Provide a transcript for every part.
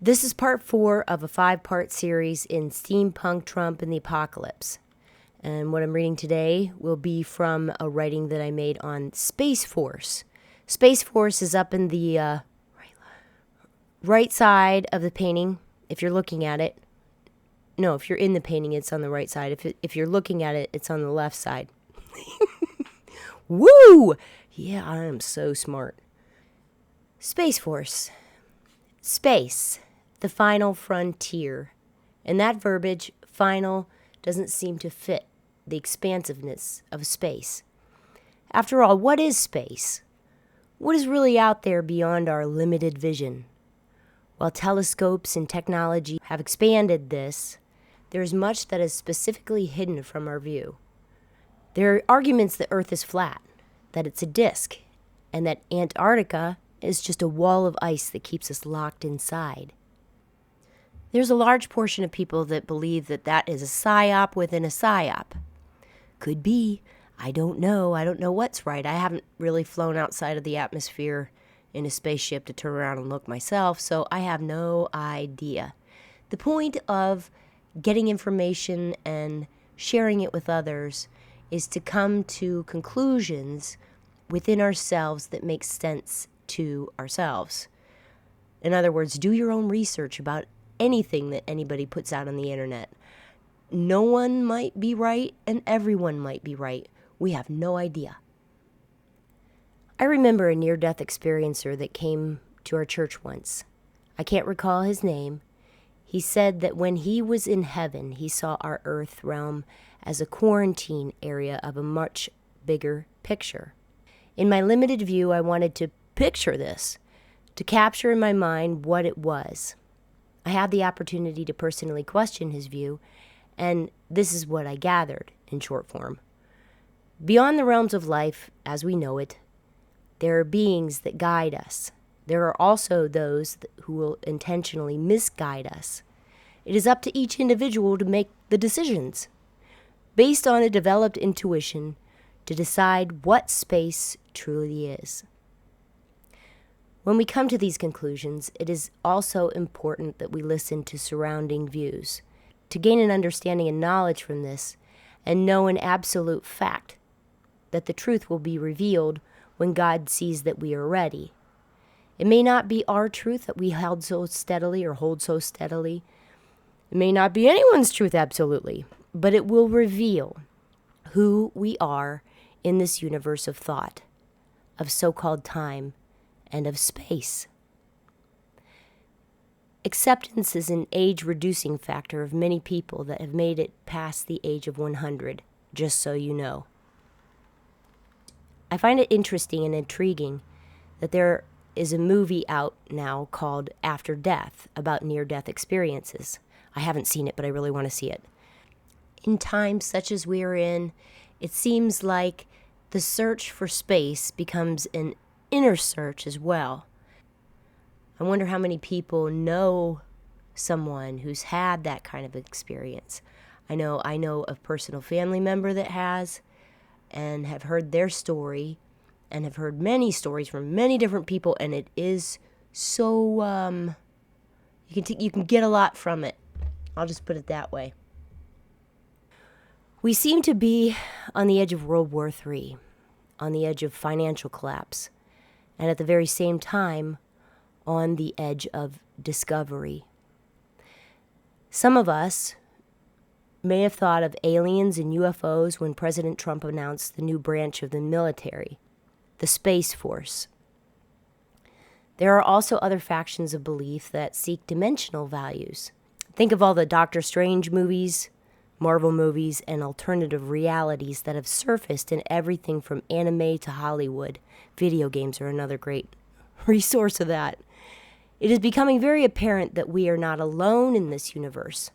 This is part 4 of a 5-part series in Steampunk, Trump, and the Apocalypse. And what I'm reading today will be from a writing that I made on Space Force. Space Force is up in the right side of the painting, if you're looking at it. No, if you're in the painting, it's on the right side. If you're looking at it, it's on the left side. Woo! Yeah, I am so smart. Space Force. Space, the final frontier. And that verbiage, final, doesn't seem to fit the expansiveness of space. After all, what is space? What is really out there beyond our limited vision? While telescopes and technology have expanded this, there is much that is specifically hidden from our view. There are arguments that Earth is flat, that it's a disk, and that Antarctica is just a wall of ice that keeps us locked inside. There's a large portion of people that believe that that is a psyop within a psyop. Could be. I don't know. I don't know what's right. I haven't really flown outside of the atmosphere in a spaceship to turn around and look myself, so I have no idea. The point of getting information and sharing it with others is to come to conclusions within ourselves that make sense to ourselves. In other words, do your own research about anything that anybody puts out on the internet. No one might be right and everyone might be right. We have no idea. I remember a near-death experiencer that came to our church once. I can't recall his name. He said that when he was in heaven, he saw our earth realm as a quarantine area of a much bigger picture. In my limited view, I wanted to picture this, to capture in my mind what it was. I had the opportunity to personally question his view, and this is what I gathered in short form. Beyond the realms of life as we know it, there are beings that guide us. There are also those who will intentionally misguide us. It is up to each individual to make the decisions, based on a developed intuition, to decide what space truly is. When we come to these conclusions, it is also important that we listen to surrounding views, to gain an understanding and knowledge from this, and know an absolute fact that the truth will be revealed when God sees that we are ready. It may not be our truth that we held so steadily or hold so steadily. It may not be anyone's truth absolutely, but it will reveal who we are in this universe of thought, of so-called time, and of space. Acceptance is an age-reducing factor of many people that have made it past the age of 100, just so you know. I find it interesting and intriguing that there is a movie out now called After Death about near-death experiences. I haven't seen it, but I really want to see it. In times such as we are in, it seems like the search for space becomes an inner search as well. I wonder how many people know someone who's had that kind of experience. I know a personal family member that has, and have heard their story, and have heard many stories from many different people, and it is so, you can get a lot from it. I'll just put it that way. We seem to be on the edge of World War III, on the edge of financial collapse, and at the very same time, on the edge of discovery. Some of us may have thought of aliens and UFOs when President Trump announced the new branch of the military, the Space Force. There are also other factions of belief that seek dimensional values. Think of all the Doctor Strange movies, Marvel movies, and alternative realities that have surfaced in everything from anime to Hollywood. Video games are another great resource of that. It is becoming very apparent that we are not alone in this universe.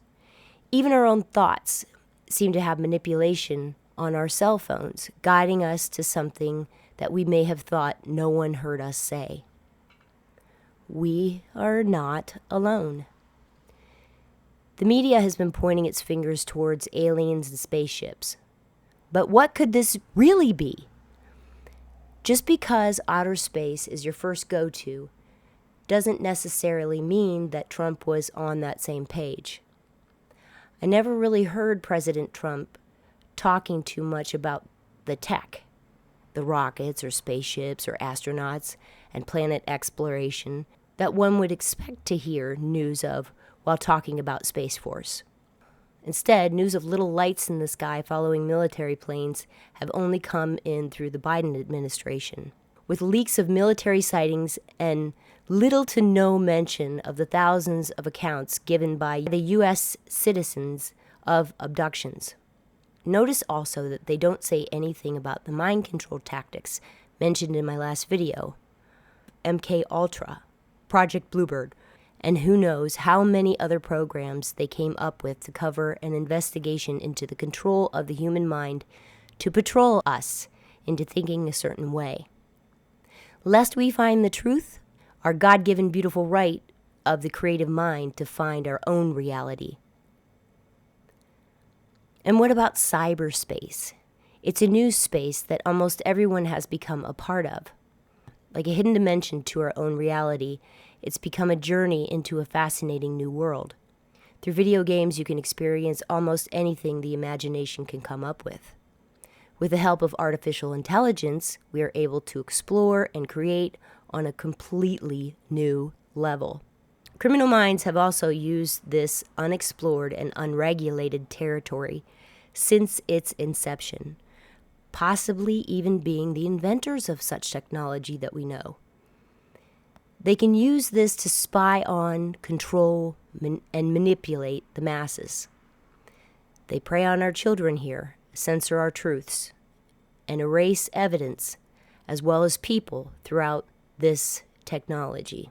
Even our own thoughts seem to have manipulation on our cell phones, guiding us to something that we may have thought no one heard us say. We are not alone. The media has been pointing its fingers towards aliens and spaceships. But what could this really be? Just because outer space is your first go-to doesn't necessarily mean that Trump was on that same page. I never really heard President Trump talking too much about the tech, the rockets or spaceships or astronauts and planet exploration that one would expect to hear news of while talking about Space Force. Instead, news of little lights in the sky following military planes have only come in through the Biden administration, with leaks of military sightings and little to no mention of the thousands of accounts given by the U.S. citizens of abductions. Notice also that they don't say anything about the mind control tactics mentioned in my last video, MK Ultra, Project Bluebird, and who knows how many other programs they came up with to cover an investigation into the control of the human mind to patrol us into thinking a certain way. Lest we find the truth, our God-given beautiful right of the creative mind to find our own reality. And what about cyberspace? It's a new space that almost everyone has become a part of. Like a hidden dimension to our own reality, it's become a journey into a fascinating new world. Through video games, you can experience almost anything the imagination can come up with. With the help of artificial intelligence, we are able to explore and create on a completely new level. Criminal minds have also used this unexplored and unregulated territory since its inception, possibly even being the inventors of such technology that we know. They can use this to spy on, control, and manipulate the masses. They prey on our children here, censor our truths, and erase evidence as well as people throughout this technology.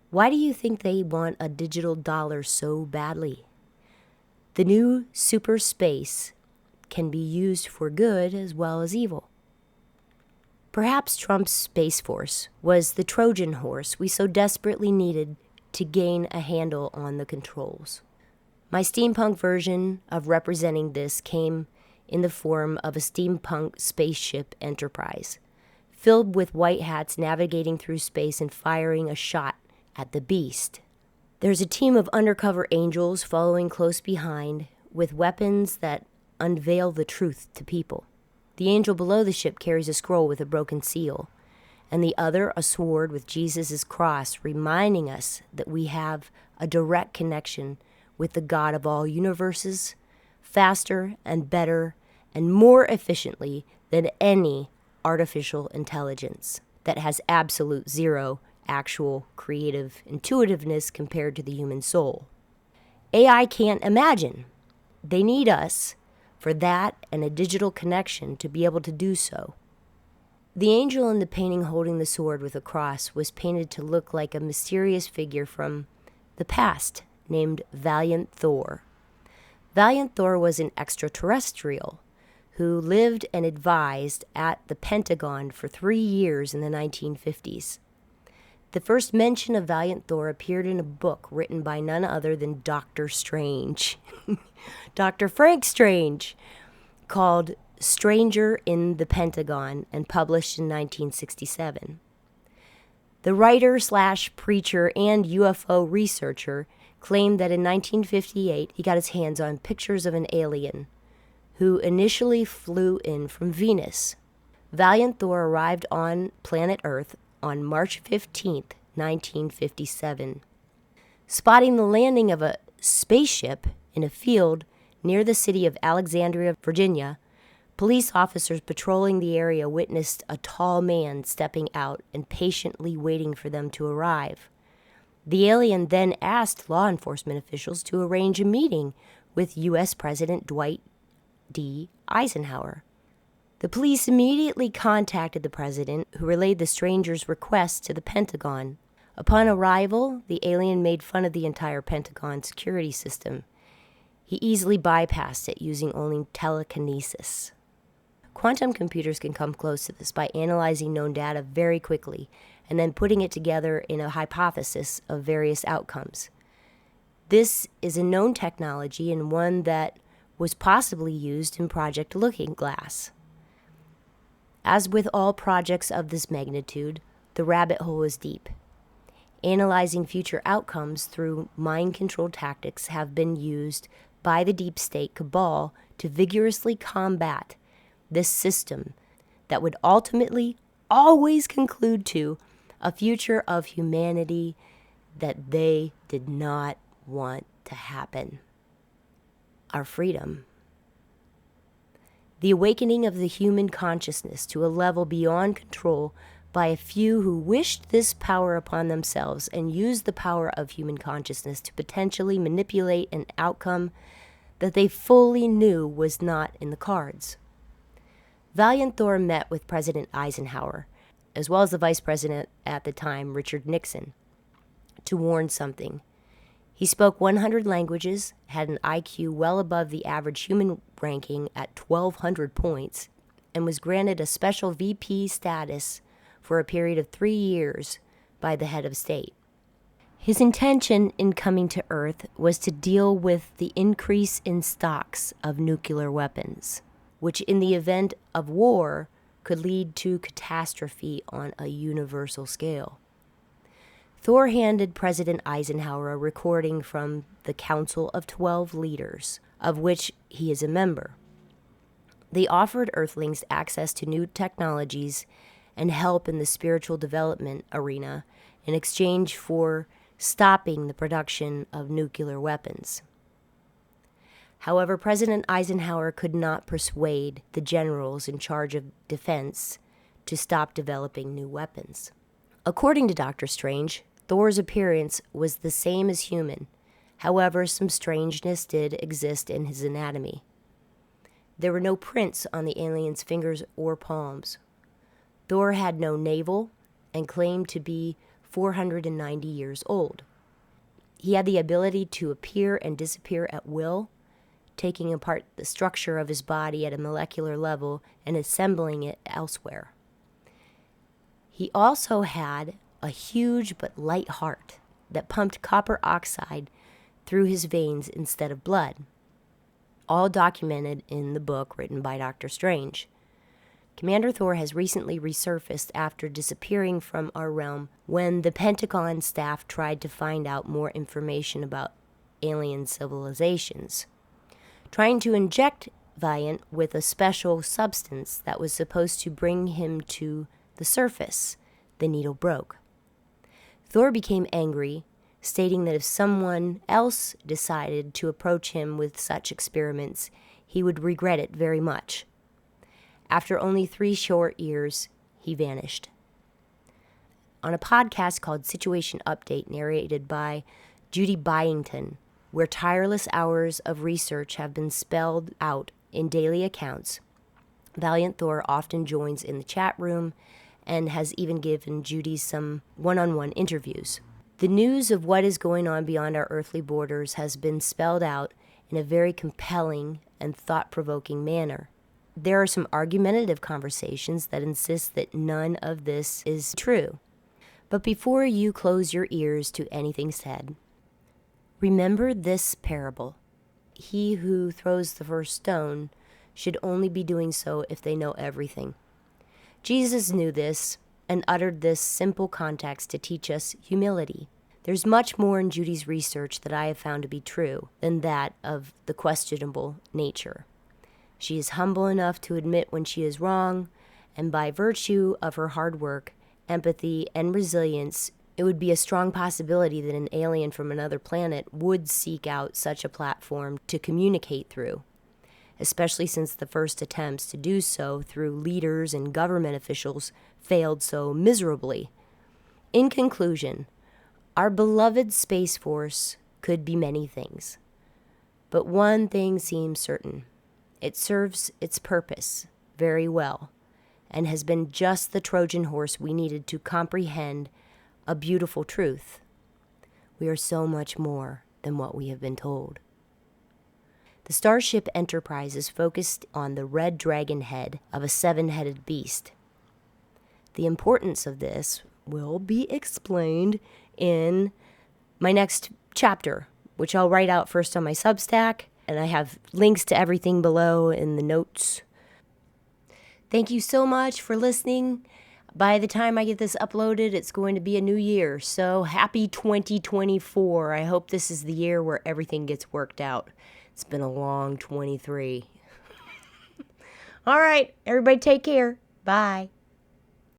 Why do you think they want a digital dollar so badly? The new super space can be used for good as well as evil. Perhaps Trump's Space Force was the Trojan horse we so desperately needed to gain a handle on the controls. My steampunk version of representing this came in the form of a steampunk spaceship enterprise, filled with white hats navigating through space and firing a shot at the beast. There's a team of undercover angels following close behind with weapons that unveil the truth to people. The angel below the ship carries a scroll with a broken seal, and the other a sword with Jesus' cross, reminding us that we have a direct connection with the God of all universes, faster and better and more efficiently than any artificial intelligence that has absolute zero actual creative intuitiveness compared to the human soul. AI can't imagine. They need us for that and a digital connection to be able to do so. The angel in the painting holding the sword with a cross was painted to look like a mysterious figure from the past named Valiant Thor. Valiant Thor was an extraterrestrial who lived and advised at the Pentagon for 3 years in the 1950s. The first mention of Valiant Thor appeared in a book written by none other than Dr. Strange, Dr. Frank Strange, called Stranger in the Pentagon and published in 1967. The writer/preacher and UFO researcher claimed that in 1958 he got his hands on pictures of an alien who initially flew in from Venus. Valiant Thor arrived on planet Earth on March 15th, 1957. Spotting the landing of a spaceship in a field near the city of Alexandria, Virginia, police officers patrolling the area witnessed a tall man stepping out and patiently waiting for them to arrive. The alien then asked law enforcement officials to arrange a meeting with U.S. President Dwight D. Eisenhower. The police immediately contacted the president, who relayed the stranger's request to the Pentagon. Upon arrival, the alien made fun of the entire Pentagon security system. He easily bypassed it using only telekinesis. Quantum computers can come close to this by analyzing known data very quickly and then putting it together in a hypothesis of various outcomes. This is a known technology and one that was possibly used in Project Looking Glass. As with all projects of this magnitude, the rabbit hole is deep. Analyzing future outcomes through mind control tactics have been used by the deep state cabal to vigorously combat this system that would ultimately always conclude to a future of humanity that they did not want to happen. Our freedom. The awakening of the human consciousness to a level beyond control by a few who wished this power upon themselves and used the power of human consciousness to potentially manipulate an outcome that they fully knew was not in the cards. Valiant Thor met with President Eisenhower, as well as the Vice President at the time, Richard Nixon, to warn something. He spoke 100 languages, had an IQ well above the average human ranking at 1,200 points, and was granted a special VP status for a period of 3 years by the head of state. His intention in coming to Earth was to deal with the increase in stocks of nuclear weapons, which in the event of war could lead to catastrophe on a universal scale. Thor handed President Eisenhower a recording from the Council of 12 Leaders, of which he is a member. They offered Earthlings access to new technologies and help in the spiritual development arena in exchange for stopping the production of nuclear weapons. However, President Eisenhower could not persuade the generals in charge of defense to stop developing new weapons. According to Dr. Strange, Thor's appearance was the same as human. However, some strangeness did exist in his anatomy. There were no prints on the alien's fingers or palms. Thor had no navel and claimed to be 490 years old. He had the ability to appear and disappear at will, taking apart the structure of his body at a molecular level and assembling it elsewhere. He also had a huge but light heart that pumped copper oxide through his veins instead of blood, all documented in the book written by Dr. Strange. Commander Thor has recently resurfaced after disappearing from our realm when the Pentagon staff tried to find out more information about alien civilizations, trying to inject Valiant with a special substance that was supposed to bring him to the surface. The needle broke. Thor became angry, stating that if someone else decided to approach him with such experiments, he would regret it very much. After only 3 short years, he vanished. On a podcast called Situation Update, narrated by Judy Byington, where tireless hours of research have been spelled out in daily accounts, Valiant Thor often joins in the chat room and has even given Judy some one-on-one interviews. The news of what is going on beyond our earthly borders has been spelled out in a very compelling and thought-provoking manner. There are some argumentative conversations that insist that none of this is true. But before you close your ears to anything said, remember this parable. He who throws the first stone should only be doing so if they know everything. Jesus knew this and uttered this simple context to teach us humility. There's much more in Judy's research that I have found to be true than that of the questionable nature. She is humble enough to admit when she is wrong, and by virtue of her hard work, empathy, and resilience, it would be a strong possibility that an alien from another planet would seek out such a platform to communicate through, especially since the first attempts to do so through leaders and government officials failed so miserably. In conclusion, our beloved Space Force could be many things, but one thing seems certain. It serves its purpose very well and has been just the Trojan horse we needed to comprehend a beautiful truth. We are so much more than what we have been told. The Starship Enterprise is focused on the red dragon head of a 7-headed beast. The importance of this will be explained in my next chapter, which I'll write out first on my Substack, and I have links to everything below in the notes. Thank you so much for listening. By the time I get this uploaded, it's going to be a new year. So happy 2024. I hope this is the year where everything gets worked out. It's been a long 23. All right, everybody take care. Bye.